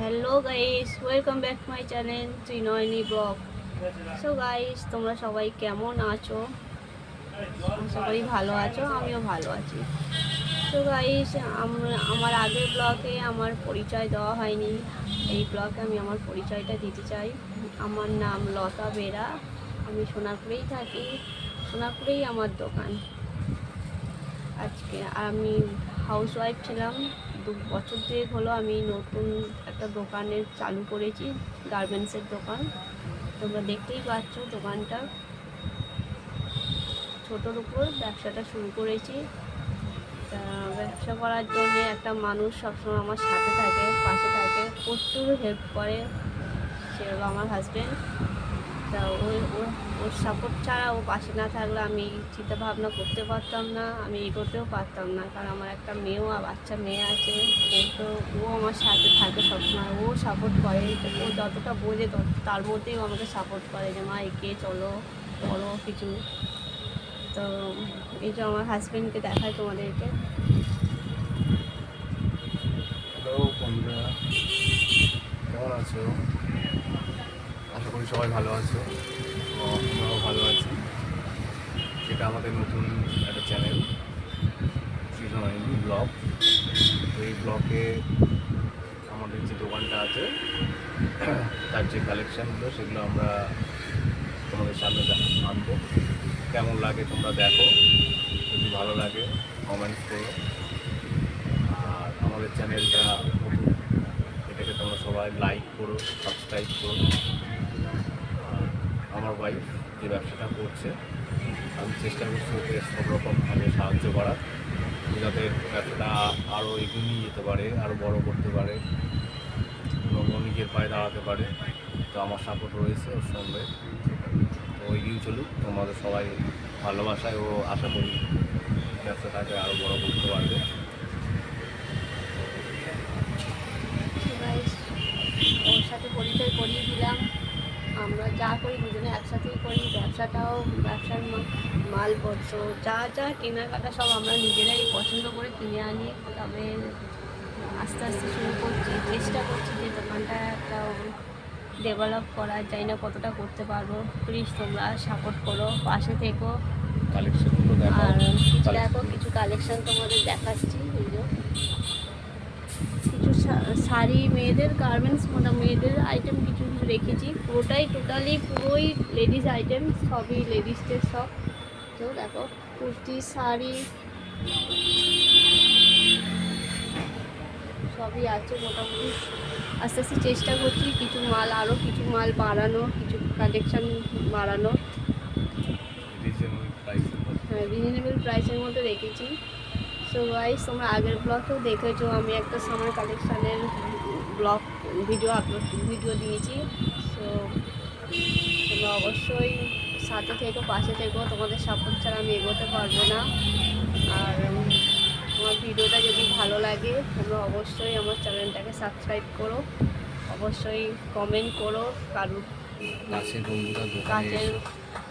Hello guys, welcome back to my channel Trinayani blog. So guys, তোমরা সবাই কেমন আছো? আশা করি ভালো আছো, আমিও ভালো আছি। সো গাইস, আমার আগের ব্লগে আমার পরিচয় দেওয়া হয়নি। এই ব্লগে আমি আমার পরিচয়টা দিতে চাই। আমার নাম লতা বেরা, আমি সোনারপুরেই থাকি, সোনারপুরেই আমার দোকান। আজকে আমি হাউসওয়াইফ ছিলাম, 2 বছর দুয়েক হলো আমি নতুন একটা দোকানের চালু করেছি, গার্মেন্টসের দোকান। তোমরা দেখতেই পাচ্ছ দোকানটা, ছোটোর উপর ব্যবসাটা শুরু করেছি। তা ব্যবসা করার জন্য একটা মানুষ সবসময় আমার সাথে থাকে, পাশে থাকে, প্রচুর হেল্প করে, সে হলো আমার হাজব্যান্ড। তা ওর সাপোর্ট ছাড়া, ও পাশে না থাকলে আমি চিন্তা ভাবনা করতে পারতাম না, আমি এগোতেও পারতাম না। কারণ আমার একটা মেয়েও বাচ্চা মেয়ে আছে, ও আমার সাথে থাকে সবসময়, ও সাপোর্ট করে। ও যতটা বোঝে তার মধ্যেই ও আমাকে সাপোর্ট করে যে মা এগিয়ে চলো, করো কিছু। তো এই যে আমার হাজব্যান্ডকে দেখায় তোমাদেরকে। হ্যালো বন্ধুরা, কেমন আছো? আশা করি সবাই ভালো আছো, আমরাও ভালো আছি। এটা আমাদের নতুন একটা চ্যানেল ত্রিনয়নী ব্লগ। তো এই ব্লগে আমাদের যে দোকানটা আছে তার যে কালেকশানগুলো সেগুলো আমরা তোমাদের সামনে আনবো। কেমন লাগে তোমরা দেখো, যদি ভালো লাগে কমেন্ট করো। আর আমাদের চ্যানেলটা নতুন, এটাকে তোমরা সবাই লাইক করো, সাবস্ক্রাইব করো। আমার ওয়াইফ যে ব্যবসাটা করছে, আমি চেষ্টা করছি ওকে সব রকমভাবে সাহায্য করার, যাতে ব্যবসাটা আরও এগিয়ে নিয়ে যেতে পারে, আরও বড় করতে পারে এবং ও নিজের পায়ে দাঁড়াতে পারে। তো আমার সাপোর্ট রয়েছে ওর সঙ্গে, তো এগিয়ে চলুক তোমাদের সবাই ভালোবাসায়। ও আশা করি ব্যবসাটাকে আরও বড় করতে পারবে। ওর সাথে পরিচয় করিয়ে দিলাম। আমরা যা করি দুজনে একসাথেই করি, ব্যবসার মালপত্র যা যা কেনাকাটা সব আমরা নিজেরাই পছন্দ করে কিনে আনি। তবে আস্তে আস্তে শুরু করছি, চেষ্টা করছি যে দোকানটা একটা ডেভেলপ করার, জানি না কতটা করতে পারবো। প্লিজ তোমরা সাপোর্ট করো, পাশে থেকো। কালেকশনগুলো দেখো, আর কিছু কালেকশন তোমাদের দেখাচ্ছি। কিছু শাড়ি, মেয়েদের গার্মেন্টস, মেয়েদের আইটেম কিছু কিছু রেখেছি। পুরোই লেডিস আইটেম, সবই লেডিসদের সব। তো দেখো, কুর্তি, শাড়ি সবই আছে মোটামুটি। আস্তে আস্তে চেষ্টা করছি আরও কিছু মাল বাড়ানো, কিছু কালেকশান বাড়ানো। হ্যাঁ, রিজনেবল প্রাইসের মধ্যে রেখেছি। সো গাইস, তোমরা আগের ব্লগেও দেখেছো আমি একটা সামার কালেকশানের ভিডিও দিয়েছি। সো তোমরা অবশ্যই সাথে থেকো, পাশে থেকো, তোমাদের সাপোর্ট ছাড়া আমি এগোতে পারবো না। আর আমার ভিডিওটা যদি ভালো লাগে তোমরা অবশ্যই আমার চ্যানেলটাকে সাবস্ক্রাইব করো, অবশ্যই কমেন্ট করো। কারণ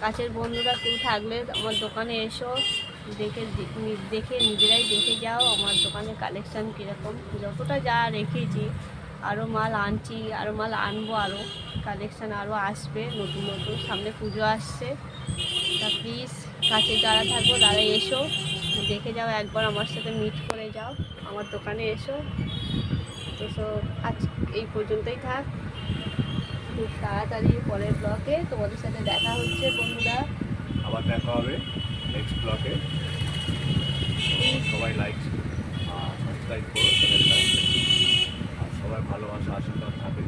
কাছের বন্ধুরা কেউ থাকলে আমার দোকানে এসো, দেখে নিজেরাই দেখে যাও আমার দোকানের কালেকশান কীরকম। যতটা যা রেখেছি, আরও মাল আনছি, আরও মাল আনবো, আরও কালেকশান আরও আসবে নতুন নতুন। সামনে পুজো আসছে, তা প্লিজ কাছে যারা থাকবো তারা এসো, দেখে যাও, একবার আমার সাথে মিট করে যাও, আমার দোকানে এসো। তো আজ এই পর্যন্তই থাক, খুব তাড়াতাড়ি পরের ব্লগে তোমাদের সাথে দেখা হচ্ছে বন্ধুরা। আবার দেখা হবে নেক্সট ব্লগে। সবাই লাইক সাবস্ক্রাইব করো চ্যানেলটা, আর সবাই ভালোবাসা আশীর্বাদ থাকে,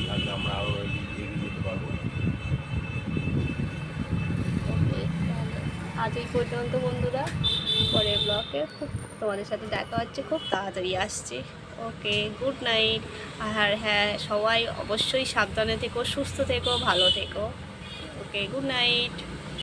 তাহলে আমরা আরও এগিয়ে যেতে পারবো। ওকে, আজ এই পর্যন্ত বন্ধুরা, পরের ব্লগে তোমাদের সাথে দেখা হচ্ছে, খুব তাড়াতাড়ি আসছে। ওকে, গুড নাইট। আর হ্যাঁ, সবাই অবশ্যই সাবধানে থেকো, সুস্থ থেকো, ভালো থেকো। ওকে, গুড নাইট।